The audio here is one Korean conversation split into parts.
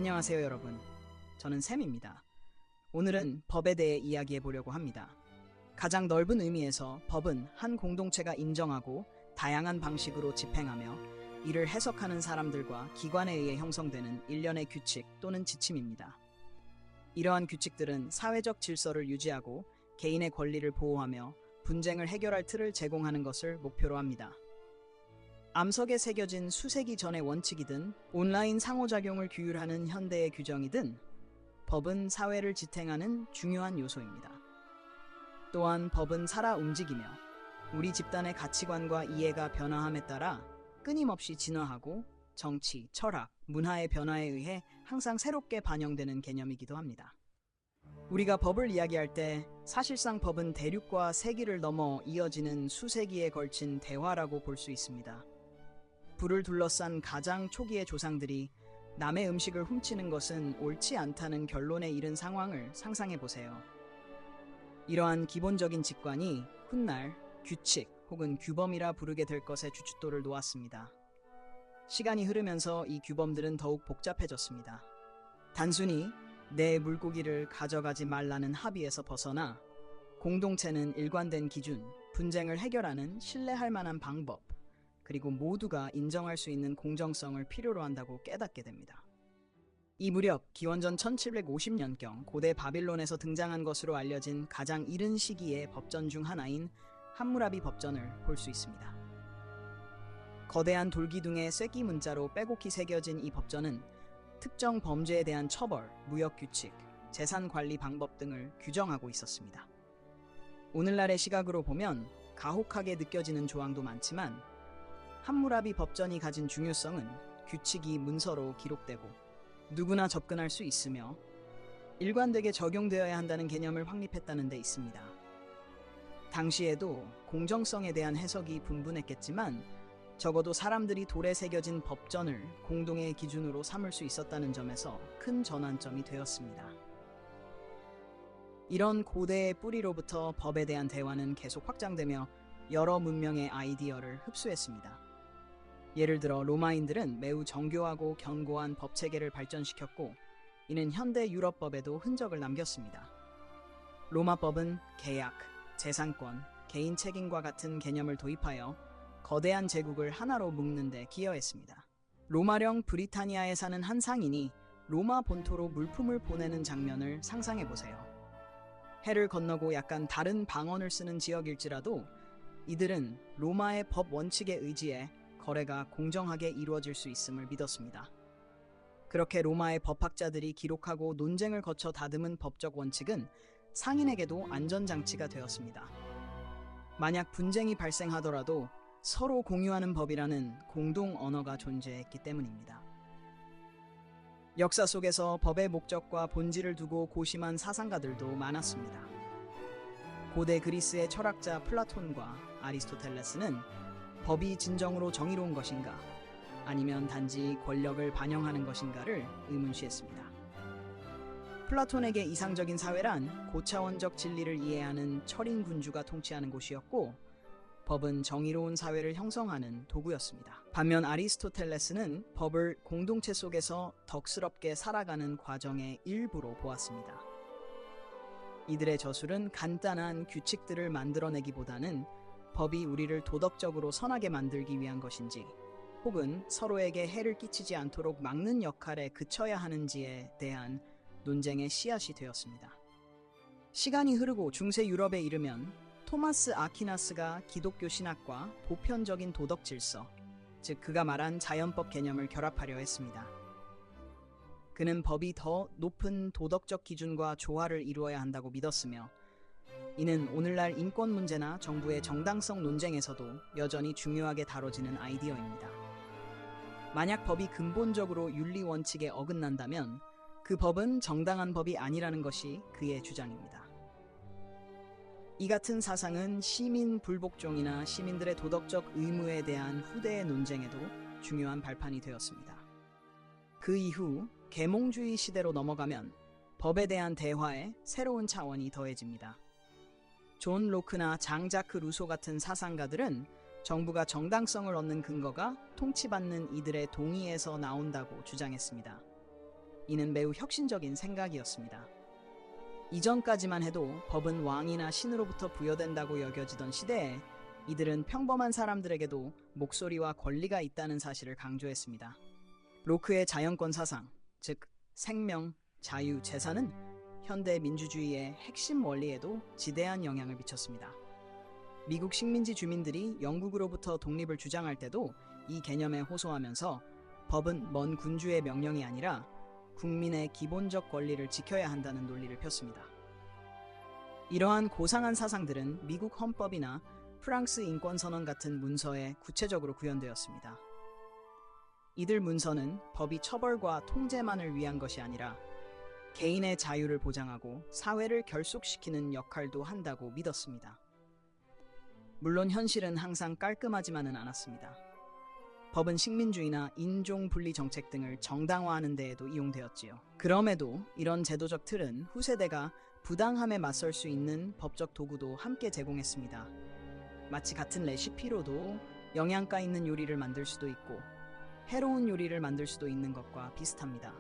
안녕하세요, 여러분. 저는 샘입니다. 오늘은 법에 대해 이야기해 보려고 합니다. 가장 넓은 의미에서 법은 한 공동체가 인정하고 다양한 방식으로 집행하며 이를 해석하는 사람들과 기관에 의해 형성되는 일련의 규칙 또는 지침입니다. 이러한 규칙들은 사회적 질서를 유지하고 개인의 권리를 보호하며 분쟁을 해결할 틀을 제공하는 것을 목표로 합니다. 암석에 새겨진 수세기 전의 원칙이든 온라인 상호작용을 규율하는 현대의 규정이든 법은 사회를 지탱하는 중요한 요소입니다. 또한 법은 살아 움직이며 우리 집단의 가치관과 이해가 변화함에 따라 끊임없이 진화하고 정치, 철학, 문화의 변화에 의해 항상 새롭게 반영되는 개념이기도 합니다. 우리가 법을 이야기할 때 사실상 법은 대륙과 세기를 넘어 이어지는 수세기에 걸친 대화라고 볼 수 있습니다. 불을 둘러싼 가장 초기의 조상들이 남의 음식을 훔치는 것은 옳지 않다는 결론에 이른 상황을 상상해 보세요. 이러한 기본적인 직관이 훗날 규칙 혹은 규범이라 부르게 될 것의 주춧돌을 놓았습니다. 시간이 흐르면서 이 규범들은 더욱 복잡해졌습니다. 단순히 내 물고기를 가져가지 말라는 합의에서 벗어나 공동체는 일관된 기준, 분쟁을 해결하는 신뢰할 만한 방법, 그리고 모두가 인정할 수 있는 공정성을 필요로 한다고 깨닫게 됩니다. 이 무렵 기원전 1750년경 고대 바빌론에서 등장한 것으로 알려진 가장 이른 시기의 법전 중 하나인 함무라비 법전을 볼 수 있습니다. 거대한 돌기둥에 쐐기 문자로 빼곡히 새겨진 이 법전은 특정 범죄에 대한 처벌, 무역 규칙, 재산 관리 방법 등을 규정하고 있었습니다. 오늘날의 시각으로 보면 가혹하게 느껴지는 조항도 많지만 함무라비 법전이 가진 중요성은 규칙이 문서로 기록되고 누구나 접근할 수 있으며 일관되게 적용되어야 한다는 개념을 확립했다는 데 있습니다. 당시에도 공정성에 대한 해석이 분분했겠지만 적어도 사람들이 돌에 새겨진 법전을 공동의 기준으로 삼을 수 있었다는 점에서 큰 전환점이 되었습니다. 이런 고대의 뿌리로부터 법에 대한 대화는 계속 확장되며 여러 문명의 아이디어를 흡수했습니다. 예를 들어 로마인들은 매우 정교하고 견고한 법 체계를 발전시켰고 이는 현대 유럽법에도 흔적을 남겼습니다. 로마법은 계약, 재산권, 개인 책임과 같은 개념을 도입하여 거대한 제국을 하나로 묶는 데 기여했습니다. 로마령 브리타니아에 사는 한 상인이 로마 본토로 물품을 보내는 장면을 상상해 보세요. 해를 건너고 약간 다른 방언을 쓰는 지역일지라도 이들은 로마의 법 원칙에 의지해 거래가 공정하게 이루어질 수 있음을 믿었습니다. 그렇게 로마의 법학자들이 기록하고 논쟁을 거쳐 다듬은 법적 원칙은 상인에게도 안전장치가 되었습니다. 만약 분쟁이 발생하더라도 서로 공유하는 법이라는 공동 언어가 존재했기 때문입니다. 역사 속에서 법의 목적과 본질을 두고 고심한 사상가들도 많았습니다. 고대 그리스의 철학자 플라톤과 아리스토텔레스는 법이 진정으로 정의로운 것인가 아니면 단지 권력을 반영하는 것인가를 의문시했습니다. 플라톤에게 이상적인 사회란 고차원적 진리를 이해하는 철인 군주가 통치하는 곳이었고 법은 정의로운 사회를 형성하는 도구였습니다. 반면 아리스토텔레스는 법을 공동체 속에서 덕스럽게 살아가는 과정의 일부로 보았습니다. 이들의 저술은 간단한 규칙들을 만들어내기보다는 법이 우리를 도덕적으로 선하게 만들기 위한 것인지 혹은 서로에게 해를 끼치지 않도록 막는 역할에 그쳐야 하는지에 대한 논쟁의 씨앗이 되었습니다. 시간이 흐르고 중세 유럽에 이르면 토마스 아퀴나스가 기독교 신학과 보편적인 도덕 질서, 즉 그가 말한 자연법 개념을 결합하려 했습니다. 그는 법이 더 높은 도덕적 기준과 조화를 이루어야 한다고 믿었으며 이는 오늘날 인권 문제나 정부의 정당성 논쟁에서도 여전히 중요하게 다뤄지는 아이디어입니다. 만약 법이 근본적으로 윤리 원칙에 어긋난다면 그 법은 정당한 법이 아니라는 것이 그의 주장입니다. 이 같은 사상은 시민 불복종이나 시민들의 도덕적 의무에 대한 후대의 논쟁에도 중요한 발판이 되었습니다. 그 이후 계몽주의 시대로 넘어가면 법에 대한 대화에 새로운 차원이 더해집니다. 존 로크나 장 자크 루소 같은 사상가들은 정부가 정당성을 얻는 근거가 통치받는 이들의 동의에서 나온다고 주장했습니다. 이는 매우 혁신적인 생각이었습니다. 이전까지만 해도 법은 왕이나 신으로부터 부여된다고 여겨지던 시대에 이들은 평범한 사람들에게도 목소리와 권리가 있다는 사실을 강조했습니다. 로크의 자연권 사상, 즉 생명, 자유, 재산은 현대 민주주의의 핵심 원리에도 지대한 영향을 미쳤습니다. 미국 식민지 주민들이 영국으로부터 독립을 주장할 때도 이 개념에 호소하면서 법은 먼 군주의 명령이 아니라 국민의 기본적 권리를 지켜야 한다는 논리를 폈습니다. 이러한 고상한 사상들은 미국 헌법이나 프랑스 인권선언 같은 문서에 구체적으로 구현되었습니다. 이들 문서는 법이 처벌과 통제만을 위한 것이 아니라 개인의 자유를 보장하고 사회를 결속시키는 역할도 한다고 믿었습니다. 물론 현실은 항상 깔끔하지만은 않았습니다. 법은 식민주의나 인종분리 정책 등을 정당화하는 데에도 이용되었지요. 그럼에도 이런 제도적 틀은 후세대가 부당함에 맞설 수 있는 법적 도구도 함께 제공했습니다. 마치 같은 레시피로도 영양가 있는 요리를 만들 수도 있고 해로운 요리를 만들 수도 있는 것과 비슷합니다.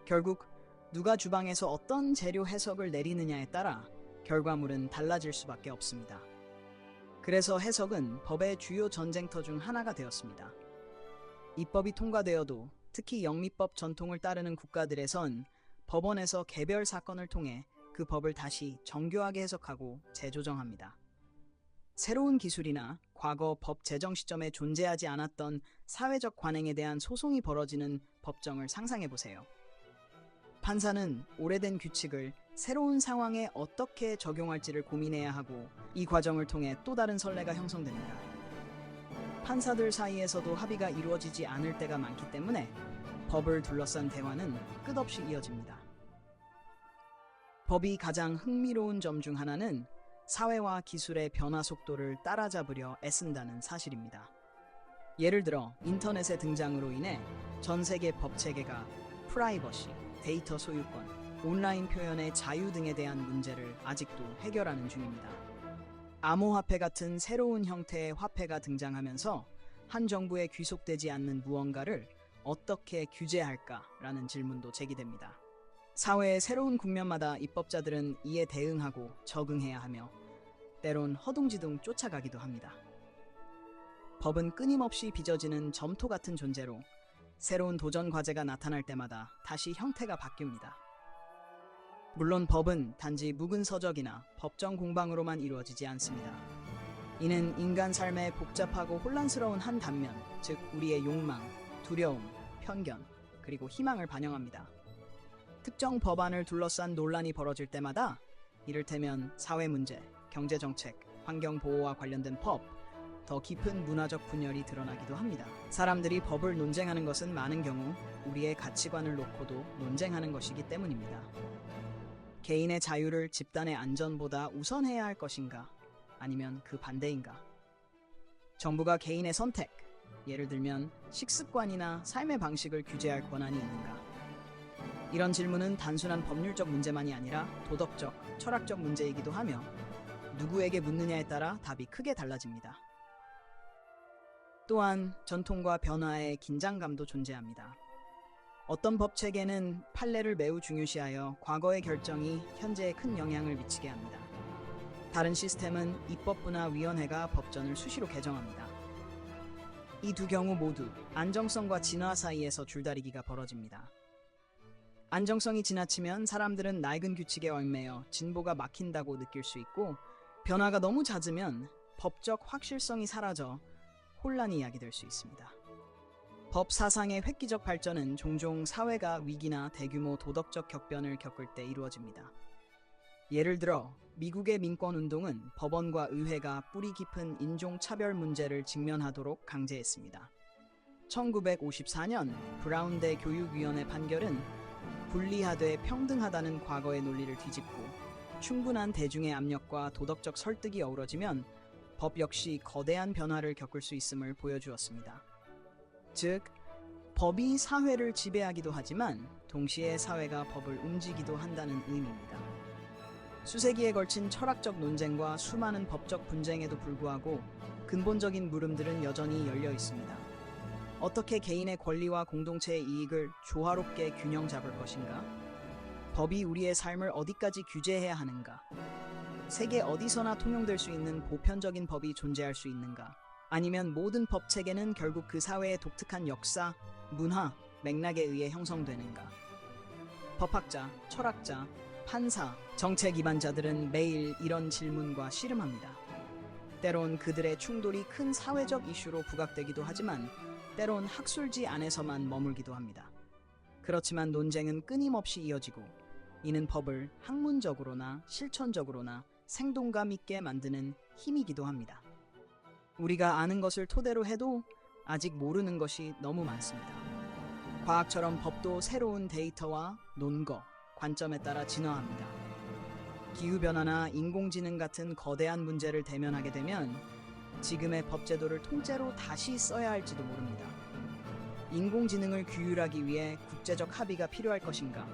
결국 누가 주방에서 어떤 재료 해석을 내리느냐에 따라 결과물은 달라질 수밖에 없습니다. 그래서 해석은 법의 주요 전쟁터 중 하나가 되었습니다. 입법이 통과되어도 특히 영미법 전통을 따르는 국가들에선 법원에서 개별 사건을 통해 그 법을 다시 정교하게 해석하고 재조정합니다. 새로운 기술이나 과거 법 제정 시점에 존재하지 않았던 사회적 관행에 대한 소송이 벌어지는 법정을 상상해 보세요. 판사는 오래된 규칙을 새로운 상황에 어떻게 적용할지를 고민해야 하고 이 과정을 통해 또 다른 선례가 형성됩니다. 판사들 사이에서도 합의가 이루어지지 않을 때가 많기 때문에 법을 둘러싼 대화는 끝없이 이어집니다. 법이 가장 흥미로운 점 중 하나는 사회와 기술의 변화 속도를 따라잡으려 애쓴다는 사실입니다. 예를 들어 인터넷의 등장으로 인해 전 세계 법 체계가 프라이버시, 데이터 소유권, 온라인 표현의 자유 등에 대한 문제를 아직도 해결하는 중입니다. 암호화폐 같은 새로운 형태의 화폐가 등장하면서 한 정부에 귀속되지 않는 무언가를 어떻게 규제할까라는 질문도 제기됩니다. 사회의 새로운 국면마다 입법자들은 이에 대응하고 적응해야 하며 때론 허둥지둥 쫓아가기도 합니다. 법은 끊임없이 빚어지는 점토 같은 존재로 새로운 도전 과제가 나타날 때마다 다시 형태가 바뀝니다. 물론 법은 단지 묵은 서적이나 법정 공방으로만 이루어지지 않습니다. 이는 인간 삶의 복잡하고 혼란스러운 한 단면, 즉 우리의 욕망, 두려움, 편견, 그리고 희망을 반영합니다. 특정 법안을 둘러싼 논란이 벌어질 때마다 이를테면 사회 문제, 경제 정책, 환경 보호와 관련된 법, 더 깊은 문화적 분열이 드러나기도 합니다. 사람들이 법을 논쟁하는 것은 많은 경우 우리의 가치관을 놓고도 논쟁하는 것이기 때문입니다. 개인의 자유를 집단의 안전보다 우선해야 할 것인가? 아니면 그 반대인가? 정부가 개인의 선택, 예를 들면 식습관이나 삶의 방식을 규제할 권한이 있는가? 이런 질문은 단순한 법률적 문제만이 아니라 도덕적, 철학적 문제이기도 하며 누구에게 묻느냐에 따라 답이 크게 달라집니다. 또한 전통과 변화의 긴장감도 존재합니다. 어떤 법 체계는 판례를 매우 중요시하여 과거의 결정이 현재에 큰 영향을 미치게 합니다. 다른 시스템은 입법부나 위원회가 법전을 수시로 개정합니다. 이 두 경우 모두 안정성과 진화 사이에서 줄다리기가 벌어집니다. 안정성이 지나치면 사람들은 낡은 규칙에 얽매여 진보가 막힌다고 느낄 수 있고, 변화가 너무 잦으면 법적 확실성이 사라져 혼란이 야기될 수 있습니다. 법 사상의 획기적 발전은 종종 사회가 위기나 대규모 도덕적 격변을 겪을 때 이루어집니다. 예를 들어 미국의 민권운동은 법원과 의회가 뿌리 깊은 인종차별 문제를 직면하도록 강제했습니다. 1954년 브라운대 교육위원회 판결은 분리하되 평등하다는 과거의 논리를 뒤집고 충분한 대중의 압력과 도덕적 설득이 어우러지면 법 역시 거대한 변화를 겪을 수 있음을 보여주었습니다. 즉, 법이 사회를 지배하기도 하지만 동시에 사회가 법을 움직이기도 한다는 의미입니다. 수세기에 걸친 철학적 논쟁과 수많은 법적 분쟁에도 불구하고 근본적인 물음들은 여전히 열려 있습니다. 어떻게 개인의 권리와 공동체의 이익을 조화롭게 균형 잡을 것인가? 법이 우리의 삶을 어디까지 규제해야 하는가? 세계 어디서나 통용될 수 있는 보편적인 법이 존재할 수 있는가? 아니면 모든 법 체계는 결국 그 사회의 독특한 역사, 문화, 맥락에 의해 형성되는가? 법학자, 철학자, 판사, 정책 입안자들은 매일 이런 질문과 씨름합니다. 때론 그들의 충돌이 큰 사회적 이슈로 부각되기도 하지만 때론 학술지 안에서만 머물기도 합니다. 그렇지만 논쟁은 끊임없이 이어지고 이는 법을 학문적으로나 실천적으로나 생동감 있게 만드는 힘이기도 합니다. 우리가 아는 것을 토대로 해도 아직 모르는 것이 너무 많습니다. 과학처럼 법도 새로운 데이터와 논거, 관점에 따라 진화합니다. 기후변화나 인공지능 같은 거대한 문제를 대면하게 되면 지금의 법제도를 통째로 다시 써야 할지도 모릅니다. 인공지능을 규율하기 위해 국제적 합의가 필요할 것인가?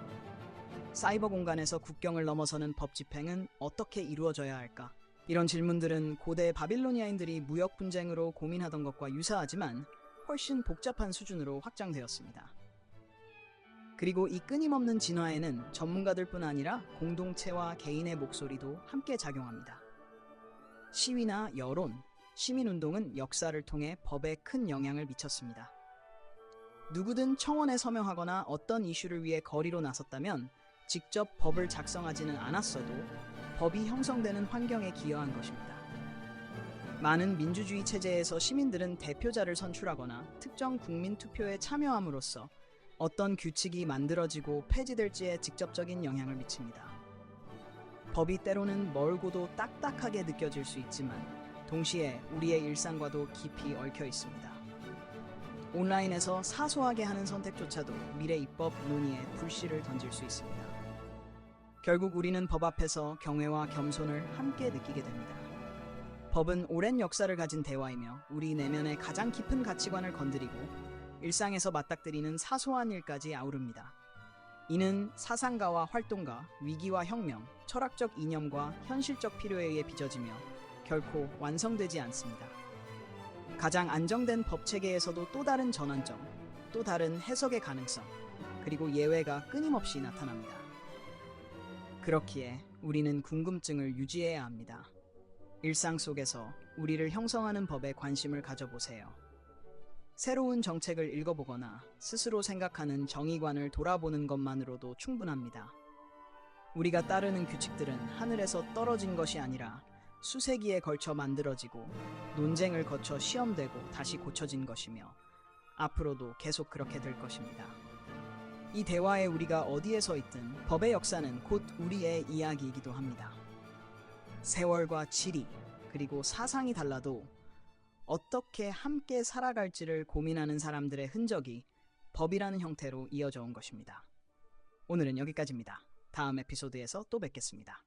사이버 공간에서 국경을 넘어서는 법 집행은 어떻게 이루어져야 할까? 이런 질문들은 고대 바빌로니아인들이 무역 분쟁으로 고민하던 것과 유사하지만 훨씬 복잡한 수준으로 확장되었습니다. 그리고 이 끊임없는 진화에는 전문가들뿐 아니라 공동체와 개인의 목소리도 함께 작용합니다. 시위나 여론, 시민운동은 역사를 통해 법에 큰 영향을 미쳤습니다. 누구든 청원에 서명하거나 어떤 이슈를 위해 거리로 나섰다면 직접 법을 작성하지는 않았어도 법이 형성되는 환경에 기여한 것입니다. 많은 민주주의 체제에서 시민들은 대표자를 선출하거나 특정 국민 투표에 참여함으로써 어떤 규칙이 만들어지고 폐지될지에 직접적인 영향을 미칩니다. 법이 때로는 멀고도 딱딱하게 느껴질 수 있지만 동시에 우리의 일상과도 깊이 얽혀 있습니다. 온라인에서 사소하게 하는 선택조차도 미래 입법 논의에 불씨를 던질 수 있습니다. 결국 우리는 법 앞에서 경외와 겸손을 함께 느끼게 됩니다. 법은 오랜 역사를 가진 대화이며 우리 내면의 가장 깊은 가치관을 건드리고 일상에서 맞닥뜨리는 사소한 일까지 아우릅니다. 이는 사상가와 활동가, 위기와 혁명, 철학적 이념과 현실적 필요에 의해 빚어지며 결코 완성되지 않습니다. 가장 안정된 법 체계에서도 또 다른 전환점, 또 다른 해석의 가능성, 그리고 예외가 끊임없이 나타납니다. 그렇기에 우리는 궁금증을 유지해야 합니다. 일상 속에서 우리를 형성하는 법에 관심을 가져보세요. 새로운 정책을 읽어보거나 스스로 생각하는 정의관을 돌아보는 것만으로도 충분합니다. 우리가 따르는 규칙들은 하늘에서 떨어진 것이 아니라 수세기에 걸쳐 만들어지고 논쟁을 거쳐 시험되고 다시 고쳐진 것이며 앞으로도 계속 그렇게 될 것입니다. 이 대화에 우리가 어디에 서 있든 법의 역사는 곧 우리의 이야기이기도 합니다. 세월과 지리 그리고 사상이 달라도 어떻게 함께 살아갈지를 고민하는 사람들의 흔적이 법이라는 형태로 이어져 온 것입니다. 오늘은 여기까지입니다. 다음 에피소드에서 또 뵙겠습니다.